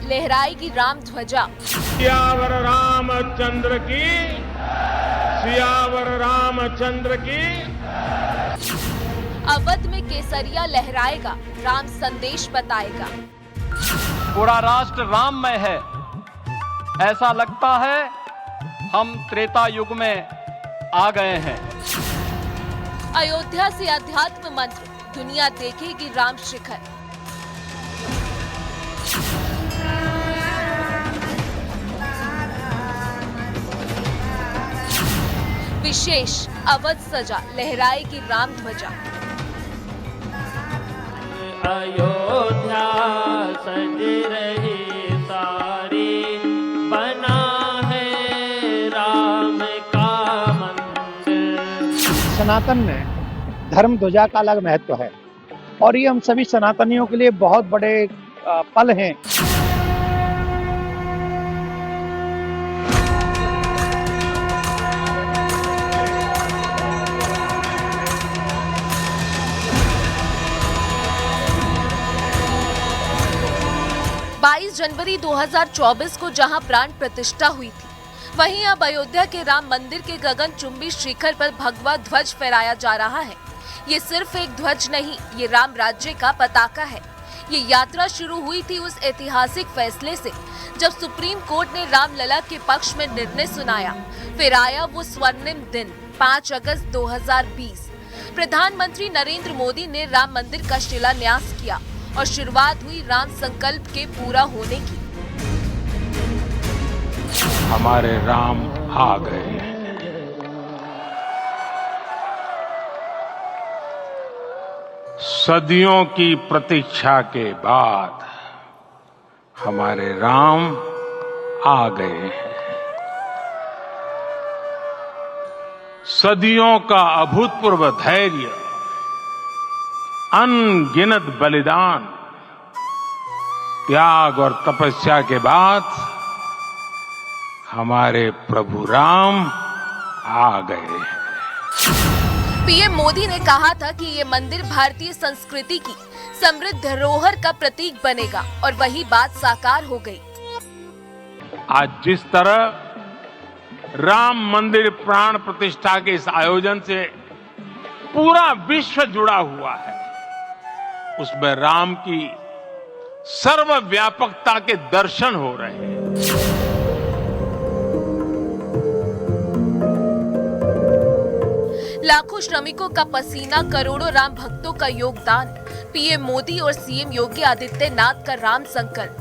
लहराएगी राम ध्वजा। सियावर रामचंद्र की, सियावर रामचंद्र की। अवध में केसरिया लहराएगा, राम संदेश बताएगा। पूरा राष्ट्र राममय है, ऐसा लगता है हम त्रेता युग में आ गए हैं। अयोध्या से अध्यात्म मंत्र, दुनिया देखेगी राम शिखर। विशेष अवध सजा, लहराएगी राम ध्वजा। अयोध्या सज रही सारी, बना है राम का मंदिर। सनातन में धर्म ध्वजा का अलग महत्व है और ये हम सभी सनातनियों के लिए बहुत बड़े पल हैं। जनवरी 2024 को जहां प्राण प्रतिष्ठा हुई थी, वहीं अब अयोध्या के राम मंदिर के गगनचुंबी शिखर पर भगवा ध्वज फहराया जा रहा है। ये सिर्फ एक ध्वज नहीं, ये राम राज्य का पताका है। ये यात्रा शुरू हुई थी उस ऐतिहासिक फैसले से जब सुप्रीम कोर्ट ने रामलला के पक्ष में निर्णय सुनाया। फिर आया वो स्वर्णिम दिन 5 अगस्त 2020। प्रधानमंत्री नरेंद्र मोदी ने राम मंदिर का शिलान्यास किया और शुरुआत हुई राम संकल्प के पूरा होने की। हमारे राम आ गए। सदियों की प्रतीक्षा के बाद हमारे राम आ गए हैं। सदियों का अभूतपूर्व धैर्य, अनगिनत बलिदान, त्याग और तपस्या के बाद हमारे प्रभु राम आ गए हैं। पीएम मोदी ने कहा था कि ये मंदिर भारतीय संस्कृति की समृद्ध धरोहर का प्रतीक बनेगा और वही बात साकार हो गई। आज जिस तरह राम मंदिर प्राण प्रतिष्ठा के इस आयोजन से पूरा विश्व जुड़ा हुआ है, उसमें राम की सर्वव्यापकता के दर्शन हो रहे हैं। लाखों श्रमिकों का पसीना, करोड़ों राम भक्तों का योगदान, पीएम मोदी और सीएम योगी आदित्यनाथ का राम संकल्प।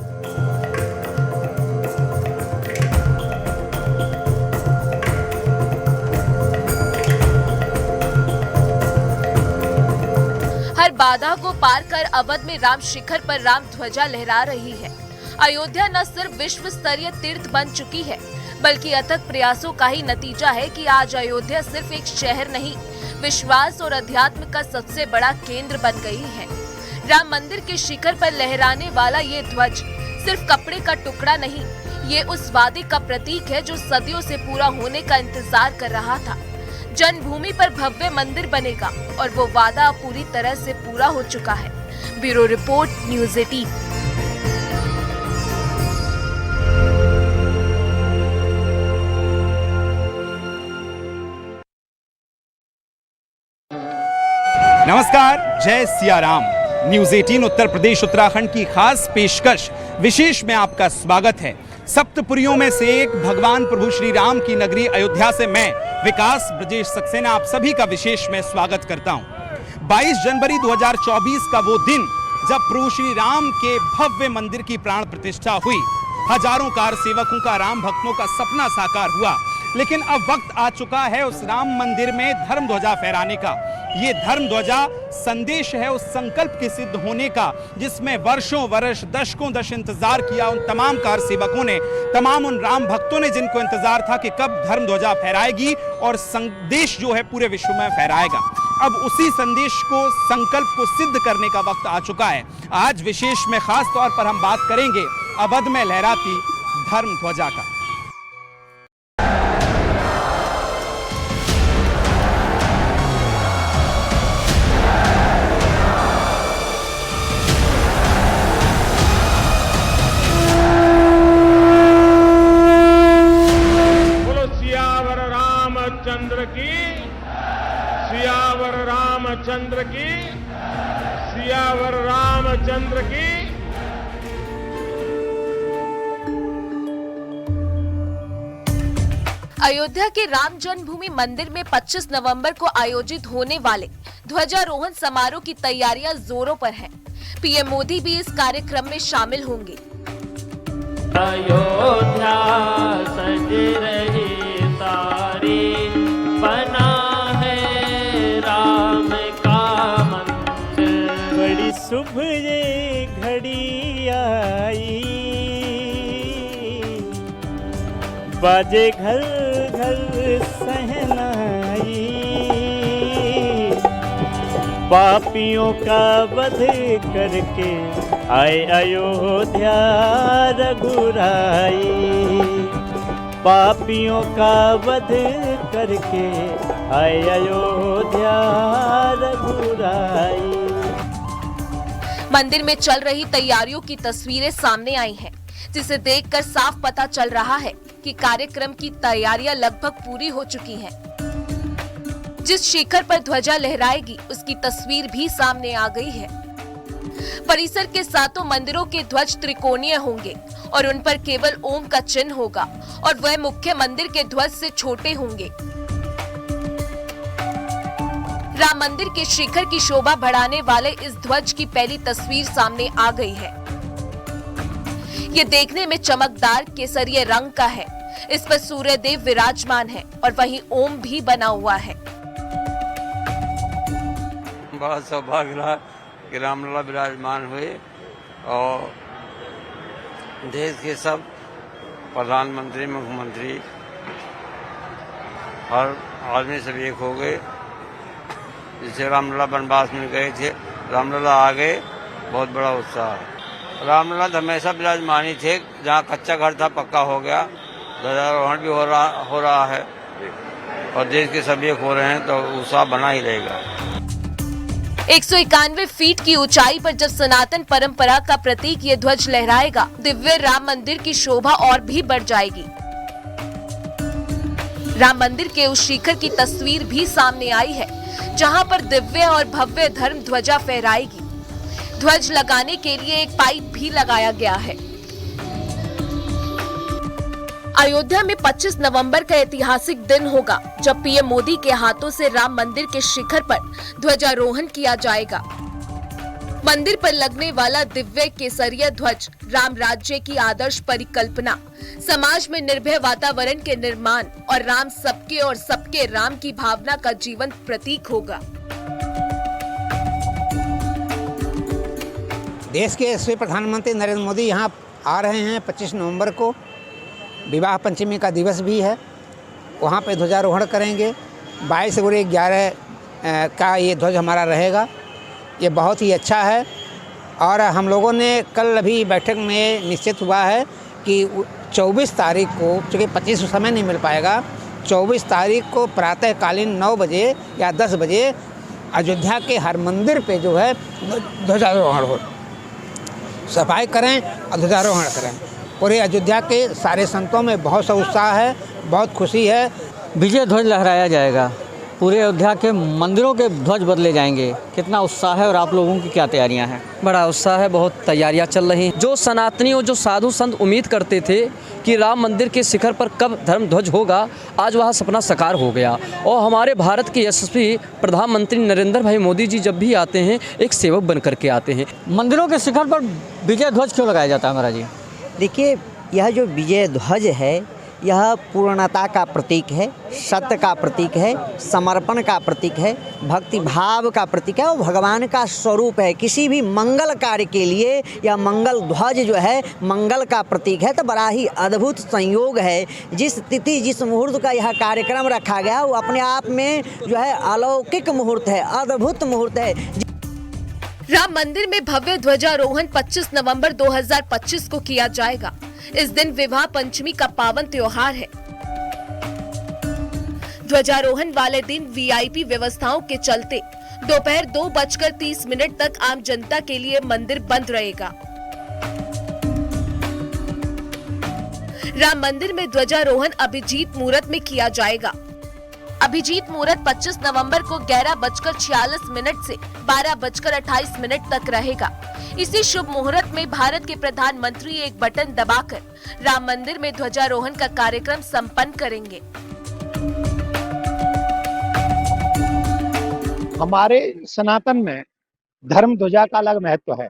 हर बाधा को पार कर अवध में राम शिखर पर राम ध्वजा लहरा रही है। अयोध्या न सिर्फ विश्व स्तरीय तीर्थ बन चुकी है, बल्कि अथक प्रयासों का ही नतीजा है कि आज अयोध्या सिर्फ एक शहर नहीं, विश्वास और अध्यात्म का सबसे बड़ा केंद्र बन गई है। राम मंदिर के शिखर पर लहराने वाला ये ध्वज सिर्फ कपड़े का टुकड़ा नहीं, ये उस वादे का प्रतीक है जो सदियों से पूरा होने का इंतजार कर रहा था। जन्मभूमि पर भव्य मंदिर बनेगा और वो वादा पूरी तरह से पूरा हो चुका है। Bureau report, news 18। नमस्कार, जय सिया राम। न्यूज़ 18 उत्तर प्रदेश उत्तराखंड की खास पेशकश विशेष में आपका स्वागत है। सप्तपुरियों में से एक भगवान प्रभु श्री राम की नगरी अयोध्या से मैं विकास ब्रजेश सक्सेना आप सभी का विशेष में स्वागत करता हूं। 22 जनवरी 2024 का वो दिन जब प्रभु श्री राम के भव्य मंदिर की प्राण प्रतिष्ठा हुई, हजारों कार सेवकों का, राम भक्तों का सपना साकार हुआ। लेकिन अब वक्त आ चुका है उस राम मंदिर में धर्म ध्वजा फहराने का। ये धर्म ध्वजा संदेश है उस संकल्प के सिद्ध होने का जिसमें वर्षों वर्ष, दशकों दश इंतजार किया उन तमाम कार सेवकों ने, तमाम उन राम भक्तों ने जिनको इंतजार था कि कब धर्म ध्वजा फहराएगी और संदेश जो है पूरे विश्व में फहराएगा। अब उसी संदेश को, संकल्प को सिद्ध करने का वक्त आ चुका है। आज विशेष में खास तौर पर हम बात करेंगे अवध में लहराती धर्म ध्वजा का। रामचंद्र की, सियावर रामचंद्र की, सियावर रामचंद्र की। अयोध्या के राम जन्मभूमि मंदिर में 25 नवंबर को आयोजित होने वाले ध्वजारोहण समारोह की तैयारियां जोरों पर हैं। पीएम मोदी भी इस कार्यक्रम में शामिल होंगे। अयोध्या सज रही सारी, बना है राम का मंदिर। बड़ी शुभ ये घड़ी आई, बाजे घर घर सहनाई। पापियों का वध करके आए अयोध्या रघुराई। पापियों का वध करके आए अयोध्या रघुराई। मंदिर में चल रही तैयारियों की तस्वीरें सामने आई हैं, जिसे देखकर साफ पता चल रहा है कि कार्यक्रम की तैयारियां लगभग पूरी हो चुकी हैं। जिस शिखर पर ध्वजा लहराएगी उसकी तस्वीर भी सामने आ गई है। परिसर के सातों मंदिरों के ध्वज त्रिकोणीय होंगे और उन पर केवल ओम का चिन्ह होगा और वह मुख्य मंदिर के ध्वज से छोटे होंगे। राम मंदिर के शिखर की शोभा बढ़ाने वाले इस ध्वज की पहली तस्वीर सामने आ गई है। ये देखने में चमकदार केसरिया रंग का है। इस पर सूर्य देव विराजमान है और वहीं ओम भी बना हुआ है। बड़ा सौभाग्य रहा कि रामलला विराजमान हुए और देश के सब प्रधानमंत्री, मुख्यमंत्री, हर आदमी सब एक हो गए। जिसे रामलला वनवास में गए थे, रामलला आ गए, बहुत बड़ा उत्साह है। रामलला हमेशा विराजमान ही थे। जहाँ कच्चा घर था पक्का हो गया, ध्वजारोहण भी हो रहा है और देश के सब एक हो रहे हैं, तो उत्साह बना ही रहेगा। 191 फीट की ऊंचाई पर जब सनातन परंपरा का प्रतीक ये ध्वज लहराएगा, दिव्य राम मंदिर की शोभा और भी बढ़ जाएगी। राम मंदिर के उस शिखर की तस्वीर भी सामने आई है, जहां पर दिव्य और भव्य धर्म ध्वजा फहराएगी। ध्वज लगाने के लिए एक पाइप भी लगाया गया है। अयोध्या में 25 नवंबर का ऐतिहासिक दिन होगा, जब पीएम मोदी के हाथों से राम मंदिर के शिखर पर ध्वजारोहण किया जाएगा। मंदिर पर लगने वाला दिव्य केसरिया ध्वज राम राज्य की आदर्श परिकल्पना, समाज में निर्भय वातावरण के निर्माण और राम सबके और सबके राम की भावना का जीवंत प्रतीक होगा। देश के यशस्वी प्रधानमंत्री नरेंद्र मोदी यहाँ आ रहे हैं 25 नवंबर को। विवाह पंचमी का दिवस भी है, वहाँ पे ध्वजारोहण करेंगे। 22 और 11 का ये ध्वज हमारा रहेगा। ये बहुत ही अच्छा है और हम लोगों ने कल अभी बैठक में निश्चित हुआ है कि 24 तारीख को, चूँकि 25 समय नहीं मिल पाएगा, 24 तारीख को प्रातःकालीन 9 बजे या 10 बजे अयोध्या के हर मंदिर पे जो है ध्वजारोहण हो, सफाई करें और ध्वजारोहण करें। पूरे अयोध्या के सारे संतों में बहुत सा उत्साह है, बहुत खुशी है। विजय ध्वज लहराया जाएगा, पूरे अयोध्या के मंदिरों के ध्वज बदले जाएंगे। कितना उत्साह है और आप लोगों की क्या तैयारियां हैं? बड़ा उत्साह है, बहुत तैयारियां चल रही हैं। जो सनातनी और जो साधु संत उम्मीद करते थे कि राम मंदिर के शिखर पर कब धर्म ध्वज होगा, आज वह सपना साकार हो गया। और हमारे भारत के यशस्वी प्रधानमंत्री नरेंद्र भाई मोदी जी जब भी आते हैं, एक सेवक बन करके आते हैं। मंदिरों के शिखर पर विजय ध्वज क्यों लगाया जाता है महाराज जी? देखिए, यह जो विजय ध्वज है, यह पूर्णता का प्रतीक है, सत्य का प्रतीक है, समर्पण का प्रतीक है, भक्ति भाव का प्रतीक है और भगवान का स्वरूप है। किसी भी मंगल कार्य के लिए यह मंगल ध्वज जो है मंगल का प्रतीक है। तो बड़ा ही अद्भुत संयोग है। जिस तिथि, जिस मुहूर्त का यह कार्यक्रम रखा गया, वो अपने आप में जो है अलौकिक मुहूर्त है, अद्भुत मुहूर्त है। राम मंदिर में भव्य ध्वजारोहण 25 नवंबर 2025 को किया जाएगा। इस दिन विवाह पंचमी का पावन त्योहार है। ध्वजारोहण वाले दिन वीआईपी व्यवस्थाओं के चलते दोपहर 2:30 तक आम जनता के लिए मंदिर बंद रहेगा। राम मंदिर में ध्वजारोहण अभिजीत मुहूर्त में किया जाएगा। अभिजीत मुहूर्त 25 नवंबर को 11:46 से 12:28 तक रहेगा। इसी शुभ मुहूर्त में भारत के प्रधानमंत्री एक बटन दबाकर राम मंदिर में ध्वजारोहण का कार्यक्रम संपन्न करेंगे। हमारे सनातन में धर्म ध्वजा का अलग महत्व है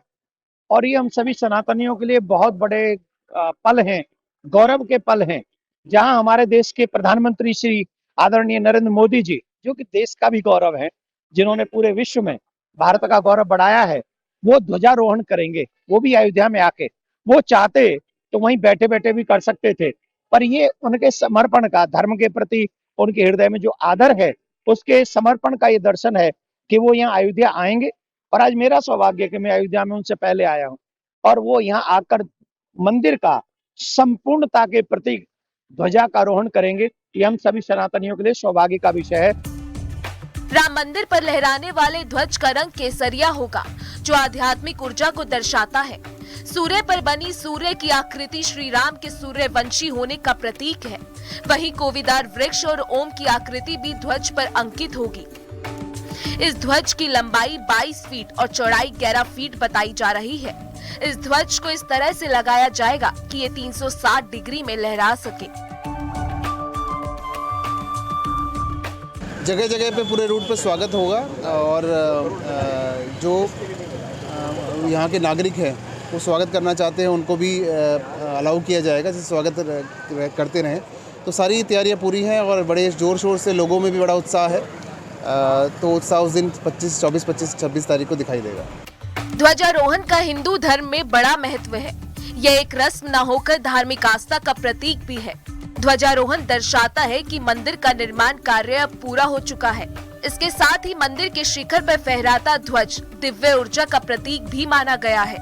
और ये हम सभी सनातनियों के लिए बहुत बड़े पल हैं, गौरव के पल हैं, जहां हमारे देश के प्रधानमंत्री श्री आदरणीय नरेंद्र मोदी जी, जो कि देश का भी गौरव है, जिन्होंने पूरे विश्व में भारत का गौरव बढ़ाया है, वो ध्वजारोहण करेंगे, वो भी अयोध्या में आके। वो चाहते तो वहीं बैठे बैठे भी कर सकते थे, पर ये उनके समर्पण का, धर्म के प्रति उनके हृदय में जो आदर है, उसके समर्पण का ये दर्शन है कि वो यहाँ अयोध्या आएंगे। और आज मेरा सौभाग्य कि मैं अयोध्या में उनसे पहले आया हूँ और वो यहाँ आकर मंदिर का संपूर्णता के प्रतीक ध्वजा का आरोहण करेंगे। ये हम सभी सनातनियों के लिए सौभाग्य का विषय है। राम मंदिर पर लहराने वाले ध्वज का रंग केसरिया होगा, जो आध्यात्मिक ऊर्जा को दर्शाता है। सूर्य पर बनी सूर्य की आकृति श्री राम के सूर्यवंशी होने का प्रतीक है। वहीं कोविदार वृक्ष और ओम की आकृति भी ध्वज पर अंकित होगी। इस ध्वज की लंबाई 22 फीट और चौड़ाई 11 फीट बताई जा रही है। इस ध्वज को इस तरह से लगाया जाएगा कि ये 360 डिग्री में लहरा सके। जगह जगह पे पूरे रूट पे स्वागत होगा और जो यहाँ के नागरिक हैं वो स्वागत करना चाहते हैं, उनको भी अलाउ किया जाएगा, जिससे स्वागत करते रहें। तो सारी तैयारियाँ पूरी हैं और बड़े ज़ोर शोर से लोगों में भी बड़ा उत्साह है। तो उत्साह उस दिन 25, 24, 25, 26 तारीख को दिखाई देगा। ध्वजारोहण का हिंदू धर्म में बड़ा महत्व है। यह एक रस्म न होकर धार्मिक आस्था का प्रतीक भी है। ध्वजारोहण दर्शाता है कि मंदिर का निर्माण कार्य अब पूरा हो चुका है। इसके साथ ही मंदिर के शिखर पर फहराता ध्वज दिव्य ऊर्जा का प्रतीक भी माना गया है।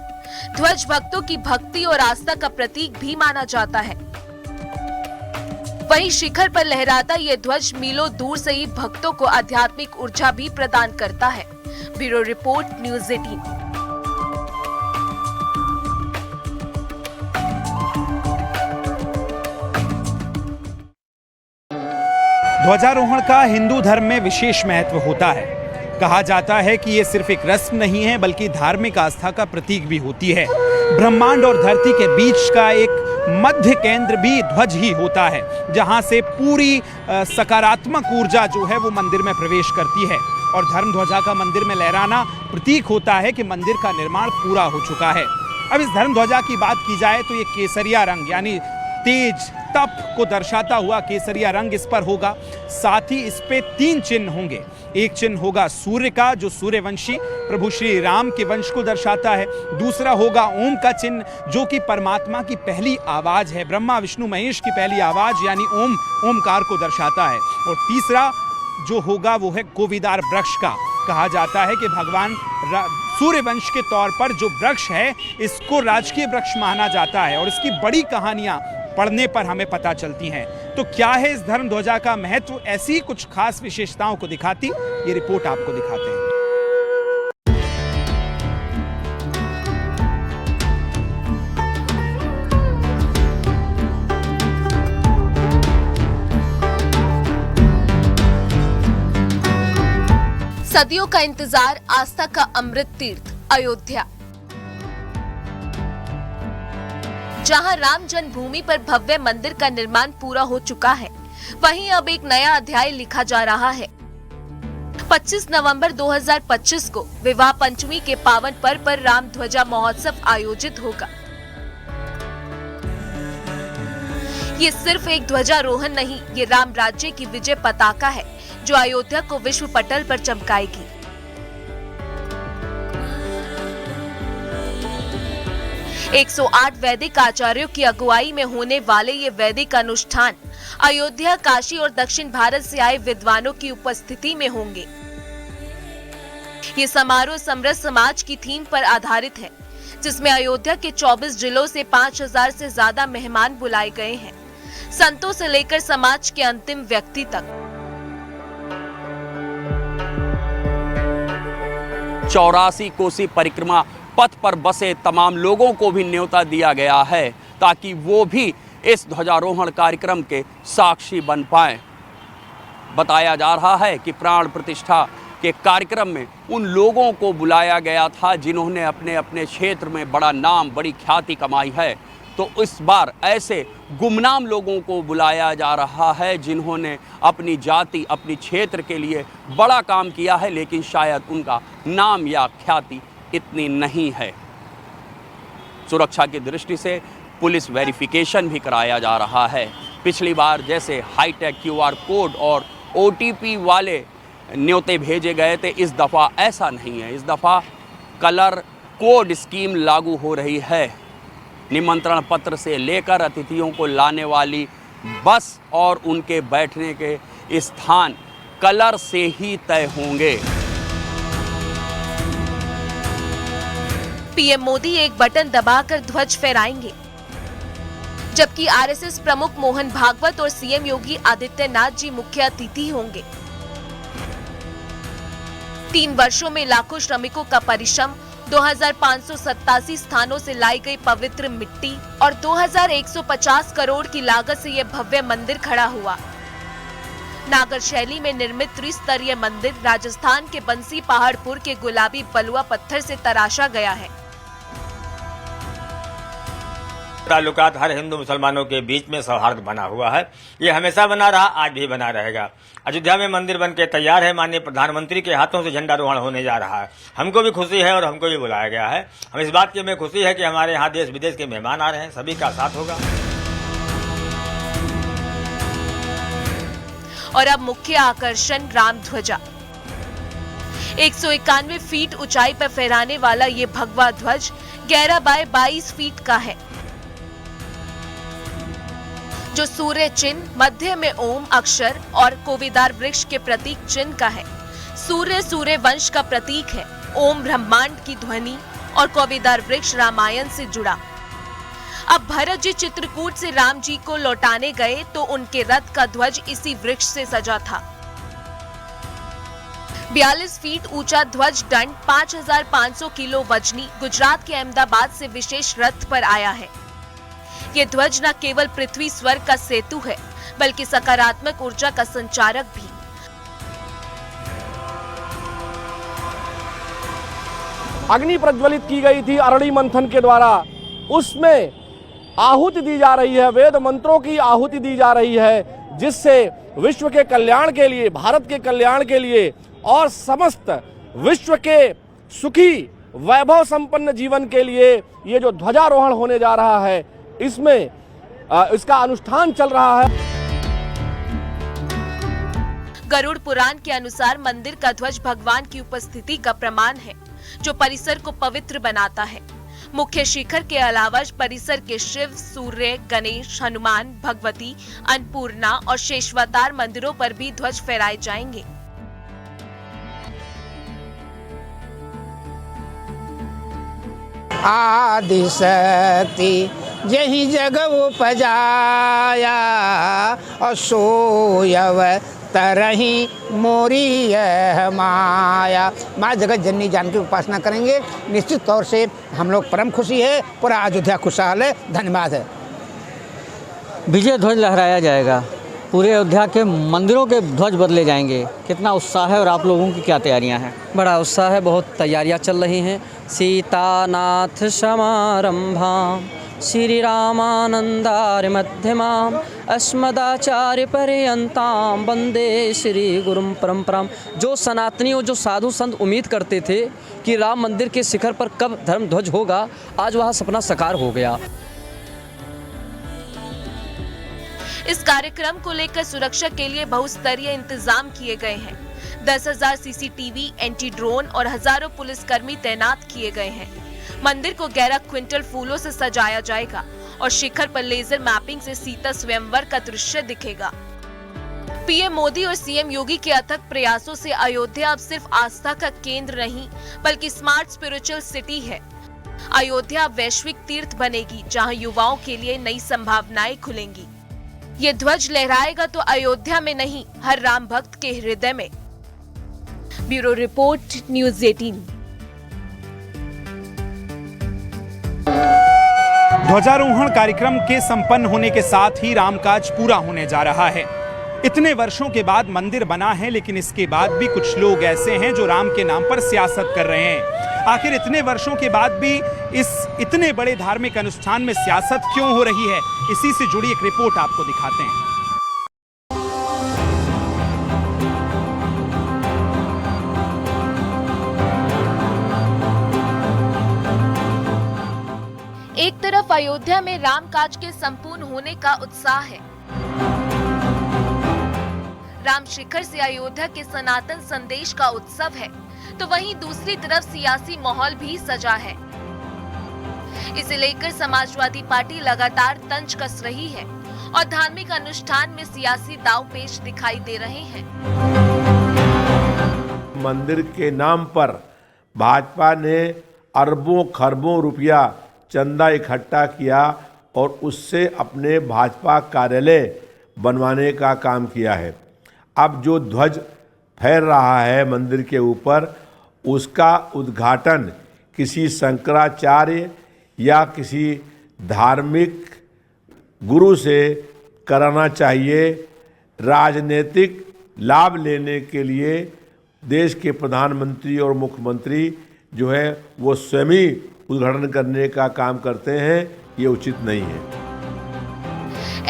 ध्वज भक्तों की भक्ति और आस्था का प्रतीक भी माना जाता है। वहीं शिखर पर लहराता ये ध्वज मीलों दूर से ही भक्तों को आध्यात्मिक ऊर्जा भी प्रदान करता है। Bureau report, news 18। ध्वजारोहण का हिंदू धर्म में विशेष महत्व होता है। कहा जाता है कि ये सिर्फ एक रस्म नहीं है, बल्कि धार्मिक आस्था का प्रतीक भी होती है। ब्रह्मांड और धरती के बीच का एक मध्य केंद्र भी ध्वज ही होता है, जहां से पूरी सकारात्मक ऊर्जा जो है वो मंदिर में प्रवेश करती है। और धर्म ध्वजा का मंदिर में लहराना प्रतीक होता है कि मंदिर का निर्माण पूरा हो चुका है। अब इस धर्म ध्वजा की बात की जाए तो ये केसरिया रंग, यानी तेज तप को दर्शाता हुआ केसरिया रंग इस पर होगा। साथ ही इस पे 3 चिन्ह होंगे। एक चिन्ह होगा सूर्य का, जो सूर्यवंशी प्रभु श्री राम के वंश को दर्शाता है। दूसरा होगा ओम का चिन्ह, जो कि परमात्मा की पहली आवाज है, ब्रह्मा विष्णु महेश की पहली आवाज यानी ओम, ओमकार को दर्शाता है। और तीसरा जो होगा वो है कोविदार वृक्ष का। कहा जाता है कि भगवान सूर्यवंश के तौर पर जो वृक्ष है, इसको राजकीय वृक्ष माना जाता है और इसकी बड़ी कहानियां पढ़ने पर हमें पता चलती हैं। तो क्या है इस धर्म ध्वजा का महत्व, ऐसी कुछ खास विशेषताओं को दिखाती ये रिपोर्ट आपको दिखाते हैं। सदियों का इंतजार, आस्था का अमृत तीर्थ अयोध्या, जहां राम जन्मभूमि पर भव्य मंदिर का निर्माण पूरा हो चुका है, वहीं अब एक नया अध्याय लिखा जा रहा है। 25 नवंबर 2025 को विवाह पंचमी के पावन पर्व पर राम ध्वजा महोत्सव आयोजित होगा। ये सिर्फ एक ध्वजारोहण नहीं, ये राम राज्य की विजय पताका है, जो अयोध्या को विश्व पटल पर चमकाएगी। एक 108 वैदिक आचार्यों की अगुवाई में होने वाले ये वैदिक अनुष्ठान अयोध्या, काशी और दक्षिण भारत से आए विद्वानों की उपस्थिति में होंगे। ये समारोह समरस समाज की थीम पर आधारित है, जिसमें अयोध्या के 24 जिलों से 5000 से ज्यादा मेहमान बुलाए गए हैं, संतों से लेकर समाज के अंतिम व्यक्ति तक। 84 कोसी परिक्रमा पथ पर बसे तमाम लोगों को भी न्योता दिया गया है, ताकि वो भी इस ध्वजारोहण कार्यक्रम के साक्षी बन पाएं। बताया जा रहा है कि प्राण प्रतिष्ठा के कार्यक्रम में उन लोगों को बुलाया गया था जिन्होंने अपने अपने क्षेत्र में बड़ा नाम, बड़ी ख्याति कमाई है। तो इस बार ऐसे गुमनाम लोगों को बुलाया जा रहा है जिन्होंने अपनी जाति, अपनी क्षेत्र के लिए बड़ा काम किया है, लेकिन शायद उनका नाम या ख्याति इतनी नहीं है। सुरक्षा की दृष्टि से पुलिस वेरिफिकेशन भी कराया जा रहा है। पिछली बार जैसे हाईटेक QR कोड और OTP वाले न्योते भेजे गए थे, इस दफ़ा ऐसा नहीं है। इस दफ़ा कलर कोड स्कीम लागू हो रही है। निमंत्रण पत्र से लेकर अतिथियों को लाने वाली बस और उनके बैठने के स्थान कलर से ही तय होंगे। पीएम मोदी एक बटन दबाकर ध्वज फहराएंगे, जबकि RSS प्रमुख मोहन भागवत और CM योगी आदित्यनाथ जी मुख्य अतिथि होंगे। 3 वर्षों में लाखों श्रमिकों का परिश्रम, 2587 स्थानों से लाई गई पवित्र मिट्टी और 2150 करोड़ की लागत से यह भव्य मंदिर खड़ा हुआ। नागर शैली में निर्मित त्रिस्तरीय मंदिर राजस्थान के बंसी पहाड़पुर के गुलाबी बलुआ पत्थर से तराशा गया है। ताल्लुकात हर हिंदू मुसलमानों के बीच में सौहार्द बना हुआ है। ये हमेशा बना रहा, आज भी बना रहेगा। अयोध्या में मंदिर बन के तैयार है। माननीय प्रधानमंत्री के हाथों से झंडारोहण होने जा रहा है। हमको भी खुशी है और हमको भी बुलाया गया है। हम इस बात की हमें खुशी है कि हमारे यहाँ देश विदेश के मेहमान आ रहे हैं, सभी का साथ होगा। और अब मुख्य आकर्षण राम ध्वजा। 191 फीट ऊंचाई पर फहराने वाला ये भगवा ध्वज 11 बाय 22 फीट का है, जो सूर्य चिन्ह, मध्य में ओम अक्षर और कोविदार वृक्ष के प्रतीक चिन्ह का है। सूर्य वंश का प्रतीक है, ओम ब्रह्मांड की ध्वनि और कोविदार वृक्ष रामायण से जुड़ा। अब भरत जी चित्रकूट से राम जी को लौटाने गए तो उनके रथ का ध्वज इसी वृक्ष से सजा था। 42 फीट ऊंचा ध्वज दंड 5500 किलो वजनी गुजरात के अहमदाबाद से विशेष रथ पर आया है। ये ध्वज न केवल पृथ्वी स्वर्ग का सेतु है, बल्कि सकारात्मक ऊर्जा का संचारक भी। अग्नि प्रज्वलित की गई थी अरणी मंथन के द्वारा, उसमें आहुति दी जा रही है, वेद मंत्रों की आहुति दी जा रही है, जिससे विश्व के कल्याण के लिए, भारत के कल्याण के लिए और समस्त विश्व के सुखी वैभव संपन्न जीवन के लिए ये जो ध्वजारोहण होने जा रहा है, इसमें इसका अनुष्ठान चल रहा है। गरुड़ पुराण के अनुसार मंदिर का ध्वज भगवान की उपस्थिति का प्रमाण है, जो परिसर को पवित्र बनाता है। मुख्य शिखर के अलावा परिसर के शिव, सूर्य, गणेश, हनुमान, भगवती, अन्नपूर्णा और शेषावतार मंदिरों पर भी ध्वज फहराए जाएंगे। आदि शक्ति यही जग उपजाया और सोयव तरही मोरी यह माया। माँ जगत जननी जानकी उपासना करेंगे, निश्चित तौर से हम लोग परम खुशी है, पूरा अयोध्या खुशहाल है। धन्यवाद है। विजय ध्वज लहराया जाएगा, पूरे अयोध्या के मंदिरों के ध्वज बदले जाएंगे। कितना उत्साह है और आप लोगों की क्या तैयारियां हैं? बड़ा उत्साह है, बहुत तैयारियां चल रही हैं। सीतानाथ समारंभां श्री रामानंदार्य मध्यमाम् अस्मदाचार्य पर्यन्तां वंदे श्री गुरुं परंपरां। जो सनातनियों, जो साधु संत उम्मीद करते थे कि राम मंदिर के शिखर पर कब धर्म ध्वज होगा, आज वह सपना साकार हो गया। इस कार्यक्रम को लेकर सुरक्षा के लिए बहुस्तरीय इंतजाम किए गए हैं। 10,000 CCTV, एंटी ड्रोन और हजारों पुलिसकर्मी तैनात किए गए हैं। मंदिर को 11 क्विंटल फूलों से सजाया जाएगा और शिखर पर लेजर मैपिंग से सीता स्वयंवर का दृश्य दिखेगा। पीएम मोदी और CM योगी के अथक प्रयासों से अयोध्या अब सिर्फ आस्था का केंद्र नहीं, बल्कि स्मार्ट स्पिरिचुअल सिटी है। अयोध्या वैश्विक तीर्थ बनेगी, जहां युवाओं के लिए नई संभावनाएं खुलेंगी। ये ध्वज लहराएगा तो अयोध्या में नहीं, हर राम भक्त के हृदय में। Bureau report, news 18। ध्वजारोहण कार्यक्रम के संपन्न होने के साथ ही रामकाज पूरा होने जा रहा है। इतने वर्षों के बाद मंदिर बना है, लेकिन इसके बाद भी कुछ लोग ऐसे हैं जो राम के नाम पर सियासत कर रहे हैं। आखिर इतने वर्षों के बाद भी इस इतने बड़े धार्मिक अनुष्ठान में सियासत क्यों हो रही है, इसी से जुड़ी एक रिपोर्ट आपको दिखाते हैं। एक तरफ अयोध्या में रामकाज के संपूर्ण होने का उत्साह है। राम शिखर से अयोध्या के सनातन संदेश का उत्सव है, तो वहीं दूसरी तरफ सियासी माहौल भी सजा है। इसे लेकर समाजवादी पार्टी लगातार तंज कस रही है और धार्मिक अनुष्ठान में सियासी दांवपेच दिखाई दे रहे हैं। मंदिर के नाम पर भाजपा ने अरबों खरबों रुपया चंदा इकट्ठा किया और उससे अपने भाजपा कार्यालय बनवाने का काम किया है। अब जो ध्वज फहर रहा है मंदिर के ऊपर, उसका उद्घाटन किसी शंकराचार्य या किसी धार्मिक गुरु से कराना चाहिए। राजनीतिक लाभ लेने के लिए देश के प्रधानमंत्री और मुख्यमंत्री जो है वो स्वयं ही उद्घाटन करने का काम करते हैं, ये उचित नहीं है।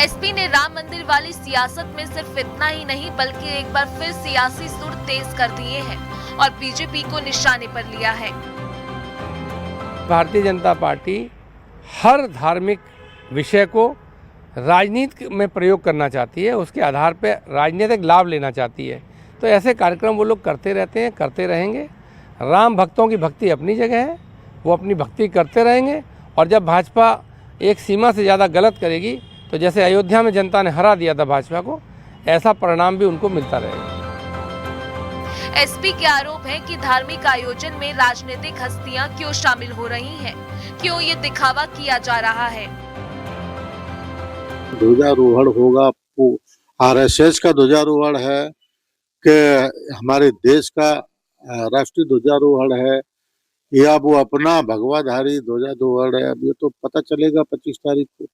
एसपी ने राम मंदिर वाली सियासत में सिर्फ इतना ही नहीं बल्कि एक बार फिर सियासी सुर तेज कर दिए हैं और बीजेपी को निशाने पर लिया है। भारतीय जनता पार्टी हर धार्मिक विषय को राजनीति में प्रयोग करना चाहती है, उसके आधार पर राजनीतिक लाभ लेना चाहती है। तो ऐसे कार्यक्रम वो लोग करते रहते हैं, करते रहेंगे। राम भक्तों की भक्ति अपनी जगह है, वो अपनी भक्ति करते रहेंगे। और जब भाजपा एक सीमा से ज़्यादा गलत करेगी तो जैसे अयोध्या में जनता ने हरा दिया था भाजपा को, ऐसा परिणाम भी उनको मिलता रहेगा। एसपी के आरोप है कि धार्मिक आयोजन में राजनीतिक हस्तियां क्यों शामिल हो रही हैं, क्यों ये दिखावा किया जा रहा है। ध्वजारोहण होगा, आरएसएस का ध्वजारोहण है कि हमारे देश का राष्ट्रीय ध्वजारोहण है या वो अपना भगवाधारी ध्वजारोहण है, अब ये तो पता चलेगा 25 तारीख को,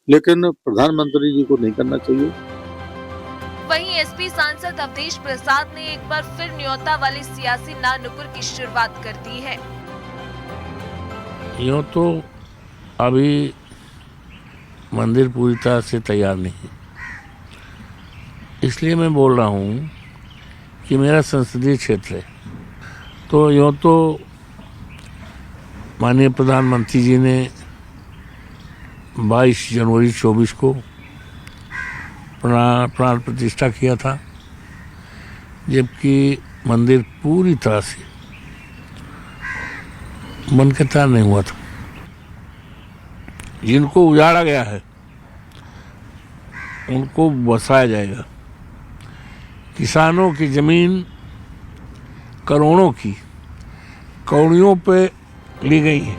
लेकिन प्रधानमंत्री जी को नहीं करना चाहिए। वहीं एसपी सांसद अवधेश प्रसाद ने एक बार फिर न्योता वाली सियासी नानुकुर की शुरुआत कर दी है। यूँ तो अभी मंदिर पूरी तरह से तैयार नहीं, इसलिए मैं बोल रहा हूँ कि मेरा संसदीय क्षेत्र है, तो यूँ तो माननीय प्रधानमंत्री जी ने 22 जनवरी 24 को प्राण प्रतिष्ठा किया था, जबकि मंदिर पूरी तरह से बन के तैयार नहीं हुआ था। जिनको उजाड़ा गया है उनको बसाया जाएगा। किसानों की जमीन करोड़ों की कौड़ियों पे ली गई है।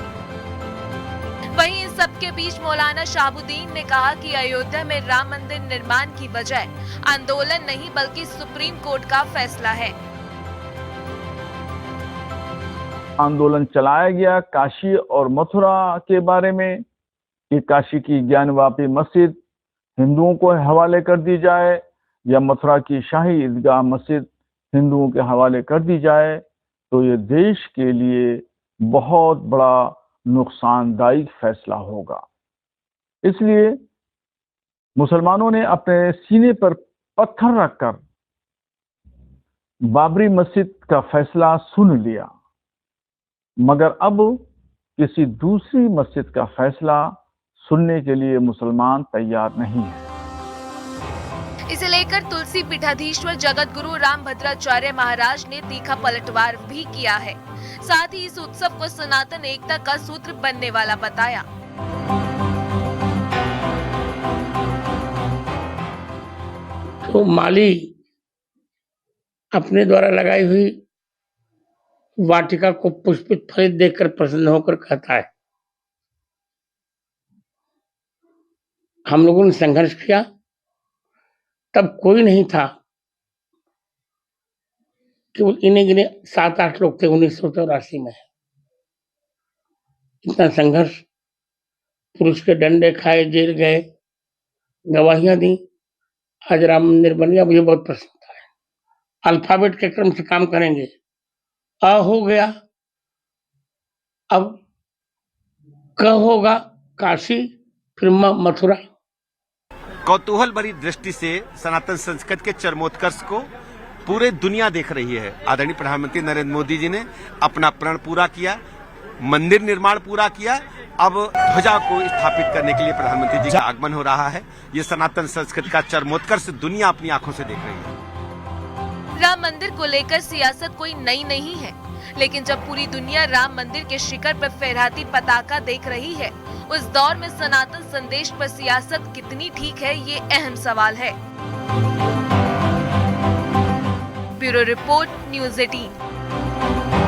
वहीं इस सबके बीच मौलाना शहाबुद्दीन ने कहा कि अयोध्या में राम मंदिर निर्माण की बजाय आंदोलन नहीं बल्कि सुप्रीम कोर्ट का फैसला है। आंदोलन चलाया गया काशी और मथुरा के बारे में कि काशी की ज्ञानवापी मस्जिद हिंदुओं को हवाले कर दी जाए या मथुरा की शाही ईदगाह मस्जिद हिंदुओं के हवाले कर दी जाए, तो ये देश के लिए बहुत बड़ा नुकसानदायक फैसला होगा। इसलिए मुसलमानों ने अपने सीने पर पत्थर रखकर बाबरी मस्जिद का फैसला सुन लिया, मगर अब किसी दूसरी मस्जिद का फैसला सुनने के लिए मुसलमान तैयार नहीं है। इसे लेकर तुलसी पीठाधीश्वर जगत गुरु रामभद्राचार्य महाराज ने तीखा पलटवार भी किया है। साथ ही इस उत्सव को सनातन एकता का सूत्र बनने वाला बताया। तो माली अपने द्वारा लगाई हुई वाटिका को पुष्पित फलित देखकर प्रसन्न होकर कहता है, हम लोगों ने संघर्ष किया, तब कोई नहीं था, केवल इन्हें गिने 7-8 लोग थे 1984 में। इतना संघर्ष, पुरुष के डंडे खाए, जेल गए, गवाहियां दी, आज राम मंदिर बन गया, मुझे बहुत प्रसन्नता है। अल्फाबेट के क्रम से काम करेंगे। अ हो गया, अब क होगा काशी, फिर मथुरा। कौतूहल भरी दृष्टि से सनातन संस्कृति के चरमोत्कर्ष को पूरे दुनिया देख रही है। आदरणीय प्रधानमंत्री नरेंद्र मोदी जी ने अपना प्रण पूरा किया, मंदिर निर्माण पूरा किया। अब ध्वजा को स्थापित करने के लिए प्रधानमंत्री जी का आगमन हो रहा है। ये सनातन संस्कृति का चरमोत्कर्ष दुनिया अपनी आंखों से देख रही है। राम मंदिर को लेकर सियासत कोई नई नहीं है, लेकिन जब पूरी दुनिया राम मंदिर के शिखर पर फहराती पताका देख रही है, उस दौर में सनातन संदेश पर सियासत कितनी ठीक है, ये अहम सवाल है। Bureau report, news 18।